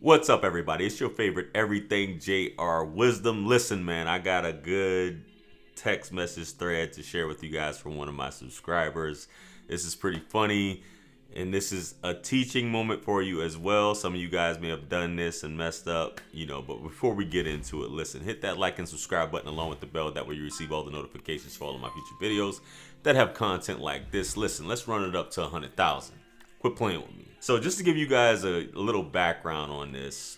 What's up, everybody? It's your favorite everything JR Wisdom. Listen, man, I got a good text message thread to share with you guys from one of my subscribers. This is pretty funny, and this is a teaching moment for you as well. Some of you guys may have done this and messed up, but before we get into it, listen, hit that like and subscribe button along with the bell. That way you receive all the notifications for all of my future videos that have content like this. Listen, let's run it up to 100,000. Quit playing with me. So just to give you guys a little background on this,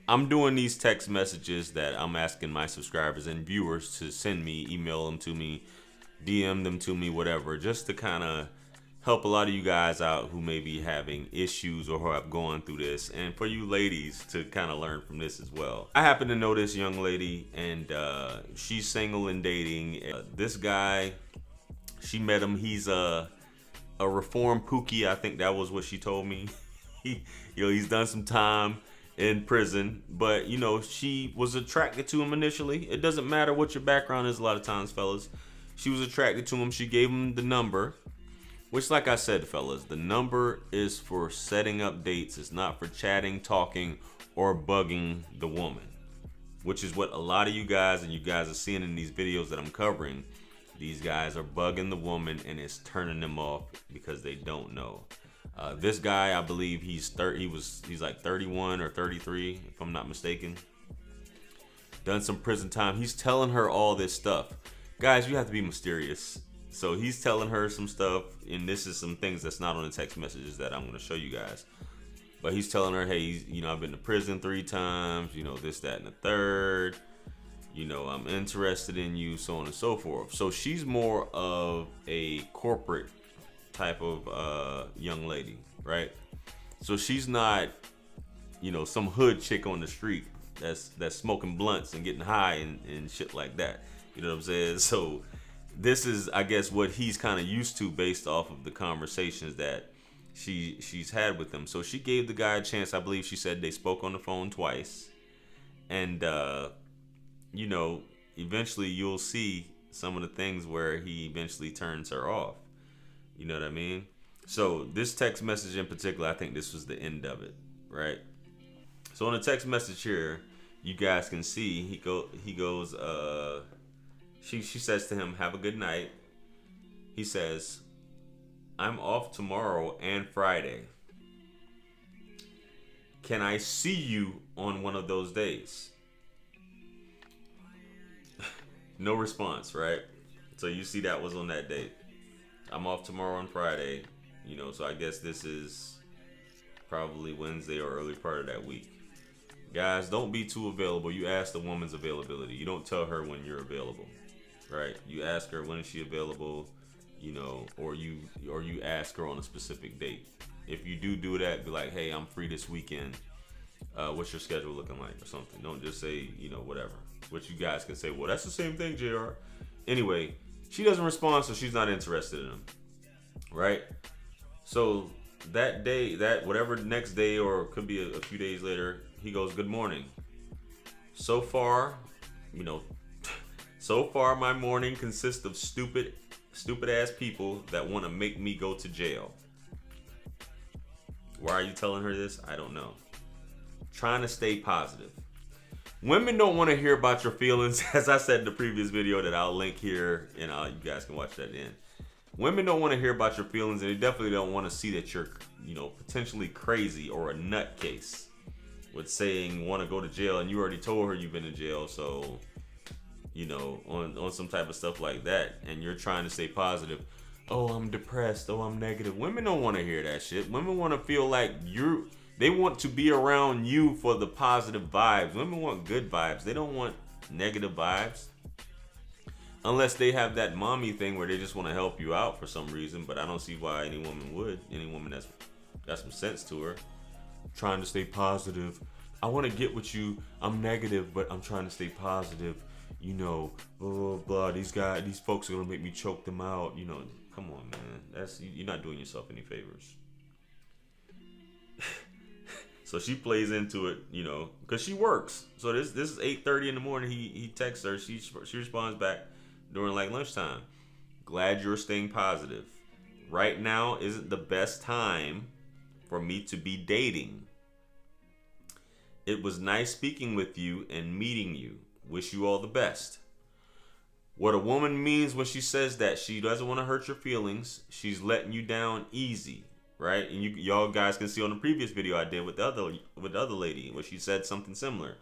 I'm doing these text messages that I'm asking my subscribers and viewers to send me, email them to me, DM them to me, whatever, just to kind of help a lot of you guys out who may be having issues or who have gone through this, and for you ladies to kind of learn from this as well. I happen to know this young lady, and she's single and dating. This guy, she met him. He's a reformed pookie. I think that was what she told me. He's done some time in prison, but she was attracted to him initially. It doesn't matter what your background is a lot of times, fellas. She was attracted to him. She gave him the number, which, like I said, fellas, the number is for setting up dates. It's not for chatting, talking, or bugging the woman, which is what a lot of you guys are seeing in these videos that I'm covering. These guys are bugging the woman, and it's turning them off because they don't know. This guy, I believe he's like 31 or 33, if I'm not mistaken. Done some prison time. He's telling her all this stuff. Guys, you have to be mysterious. So he's telling her some stuff, and this is some things that's not on the text messages that I'm going to show you guys. But he's telling her, hey, I've been to prison 3 times, this, that, and the third. I'm interested in you, so on and so forth. So she's more of a corporate type of young lady, right? So she's not, some hood chick on the street that's smoking blunts and getting high and shit like that. You know what I'm saying? So this is, I guess, what he's kind of used to based off of the conversations that she's had with him. So she gave the guy a chance. I believe she said they spoke on the phone twice, and eventually you'll see some of the things where he eventually turns her off. You know what I mean? So this text message in particular, I think this was the end of it, right? So on the text message here, you guys can see she says to him, have a good night. He says, I'm off tomorrow and Friday. Can I see you on one of those days? No response, right? So you see that was on that date. I'm off tomorrow and Friday, so I guess this is probably Wednesday or early part of that week. Guys, don't be too available. You ask the woman's availability. You don't tell her when you're available, right? You ask her when is she available, or you ask her on a specific date. If you do that, be like, hey, I'm free this weekend. What's your schedule looking like or something? Don't just say, whatever. Which you guys can say, well, that's the same thing, JR. Anyway, she doesn't respond, so she's not interested in him, right? So that day, whatever next day, or it could be a few days later, he goes, good morning. So far, my morning consists of stupid ass people that want to make me go to jail. Why are you telling her this? I don't know. Trying to stay positive. Women don't want to hear about your feelings, as I said in the previous video that I'll link here, and you guys can watch that in. Women don't want to hear about your feelings, and they definitely don't want to see that you're, potentially crazy or a nutcase with saying want to go to jail, and you already told her you've been in jail, so, on some type of stuff like that, and you're trying to stay positive. Oh, I'm depressed. Oh, I'm negative. Women don't want to hear that shit. Women want to feel like they want to be around you for the positive vibes. Women want good vibes. They don't want negative vibes. Unless they have that mommy thing where they just want to help you out for some reason. But I don't see why any woman would. Any woman that's got some sense to her. Trying to stay positive. I want to get with you. I'm negative, but I'm trying to stay positive. Blah, blah, blah. These folks are going to make me choke them out. Come on, man. You're not doing yourself any favors. So she plays into it, because she works. So this is 8:30 in the morning. He texts her. She responds back during like lunchtime. Glad you're staying positive. Right now isn't the best time for me to be dating. It was nice speaking with you and meeting you. Wish you all the best. What a woman means when she says that, she doesn't want to hurt your feelings. She's letting you down easy, right? And y'all guys can see on the previous video I did with the other lady where she said something similar.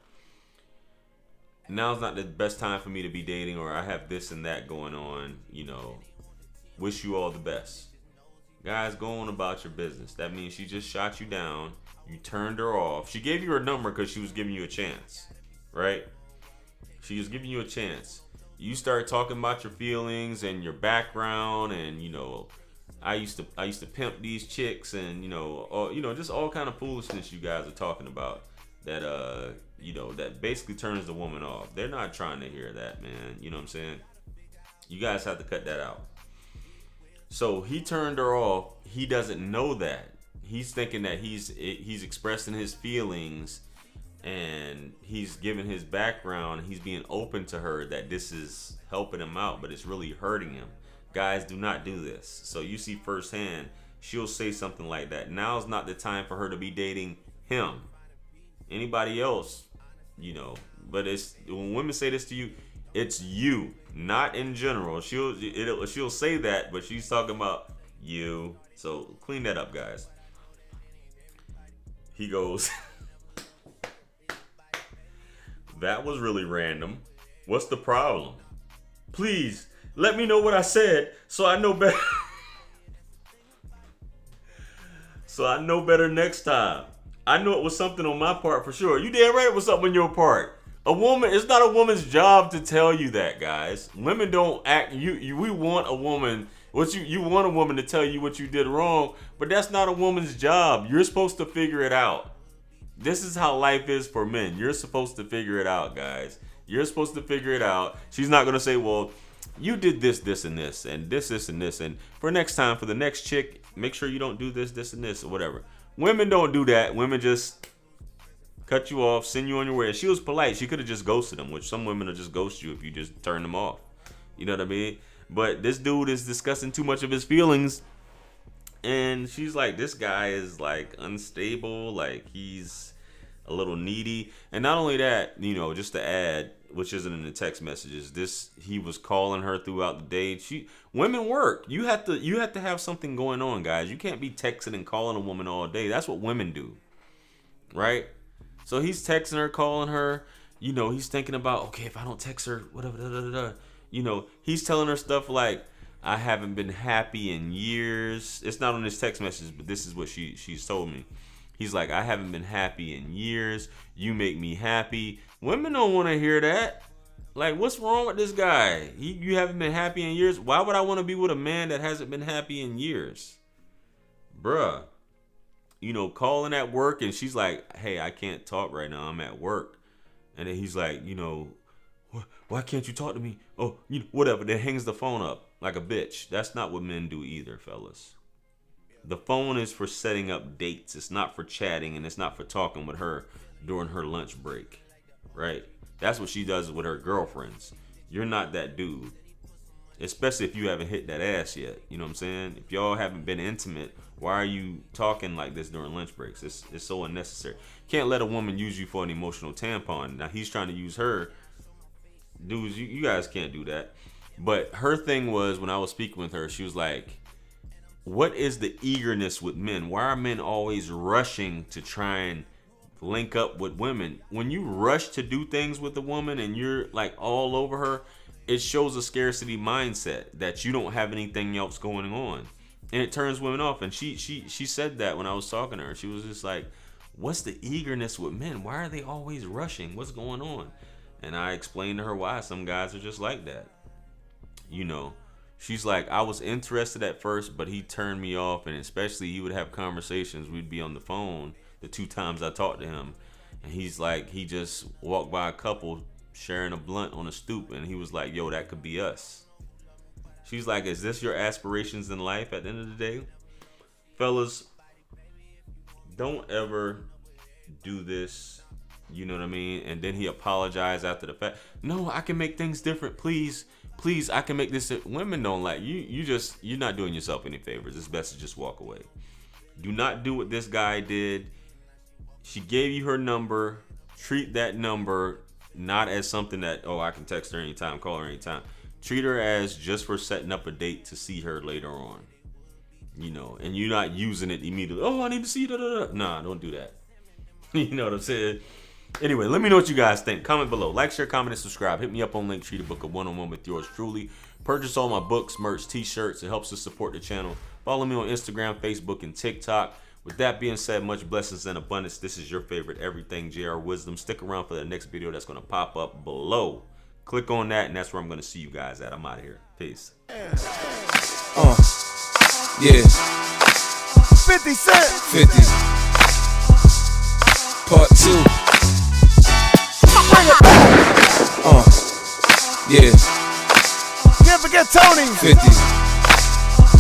Now's not the best time for me to be dating, or I have this and that going on, you know. Wish you all the best. Guys, go on about your business. That means she just shot you down. You turned her off. She gave you her number because she was giving you a chance, right? She was giving you a chance. You start talking about your feelings and your background, and you know, I used to pimp these chicks, and you know, just all kind of foolishness you guys are talking about that you know, that basically turns the woman off. They're not trying to hear that, man. You know what I'm saying? You guys have to cut that out. So he turned her off. He doesn't know that. He's thinking that he's expressing his feelings and he's giving his background. He's being open to her, that this is helping him out, but it's really hurting him. Guys, do not do this. So you see firsthand, she'll say something like that. Now's not the time for her to be dating him. Anybody else, you know. But it's when women say this to you, it's you, not in general. She'll say that, but she's talking about you. So clean that up, guys. He goes, that was really random. What's the problem? Please let me know what I said so I know better. So I know better next time. I know it was something on my part for sure. You damn right it was something on your part. A woman, it's not a woman's job to tell you that, guys. Women don't act. We want a woman. You want a woman to tell you what you did wrong, but that's not a woman's job. You're supposed to figure it out. This is how life is for men. You're supposed to figure it out, guys. You're supposed to figure it out. She's not gonna say, well, you did this, this, and this, and this, and this, and for next time, for the next chick, make sure you don't do this, this, and this, or whatever. Women don't do that. Women just cut you off, send you on your way. She was polite. She could have just ghosted him, which some women will just ghost you if you just turn them off. You know what I mean? But this dude is discussing too much of his feelings. And she's like, this guy is like unstable. Like he's a little needy. And not only that, you know, just to add, which isn't in the text messages, he was calling her throughout the day. Women work. You have to have something going on, guys. You can't be texting and calling a woman all day. That's what women do. Right? So he's texting her, calling her. You know, he's thinking about, okay, if I don't text her, whatever, da, da, da, da. You know, he's telling her stuff like, I haven't been happy in years. It's not on his text message, but this is what she's told me. He's like, I haven't been happy in years. You make me happy. Women don't want to hear that. Like, what's wrong with this guy? You haven't been happy in years? Why would I want to be with a man that hasn't been happy in years? Bruh. You know, calling at work, and she's like, hey, I can't talk right now. I'm at work. And then he's like, you know, why can't you talk to me? Oh, you know, whatever. Then hangs the phone up like a bitch. That's not what men do either, fellas. The phone is for setting up dates. It's not for chatting, and it's not for talking with her during her lunch break, right? That's what she does with her girlfriends. You're not that dude, especially if you haven't hit that ass yet. You know what I'm saying? If y'all haven't been intimate, why are you talking like this during lunch breaks? It's so unnecessary. Can't let a woman use you for an emotional tampon. Now he's trying to use her. Dudes, you guys can't do that. But her thing was, when I was speaking with her, she was like, what is the eagerness with men? Why are men always rushing to try and link up with women? When you rush to do things with a woman and you're like all over her, it shows a scarcity mindset that you don't have anything else going on. And it turns women off. And she said that when I was talking to her. She was just like, what's the eagerness with men? Why are they always rushing? What's going on? And I explained to her why. Some guys are just like that. You know, she's like, I was interested at first, but he turned me off. And especially he would have conversations. We'd be on the phone the 2 times I talked to him. And he's like, he just walked by a couple sharing a blunt on a stoop. And he was like, yo, that could be us. She's like, is this your aspirations in life at the end of the day? Fellas, don't ever do this. You know what I mean? And then he apologized after the fact. No, I can make things different. Please, I can make this. Women don't like you. You're not doing yourself any favors. It's best to just walk away. Do not do what this guy did. She gave you her number. treat that number not as something that, oh, I can text her anytime, call her anytime. Treat her as just for setting up a date to see her later on. You know, and you're not using it immediately. Oh, I need to see you. Nah, don't do that. You know what I'm saying? Anyway, let me know what you guys think. Comment below. Like, share, comment, and subscribe. Hit me up on Linktree to book a one-on-one with yours truly. Purchase all my books, merch, t-shirts. It helps us support the channel. Follow me on Instagram, Facebook, and TikTok. With that being said, much blessings and abundance. This is your favorite Everything JR Wisdom. Stick around for the next video that's going to pop up below. Click on that, and that's where I'm going to see you guys at. I'm out of here. Peace. Yeah. 50 Cent. 50. Part 2. Bring it back. Yeah. Can't forget Tony. 50.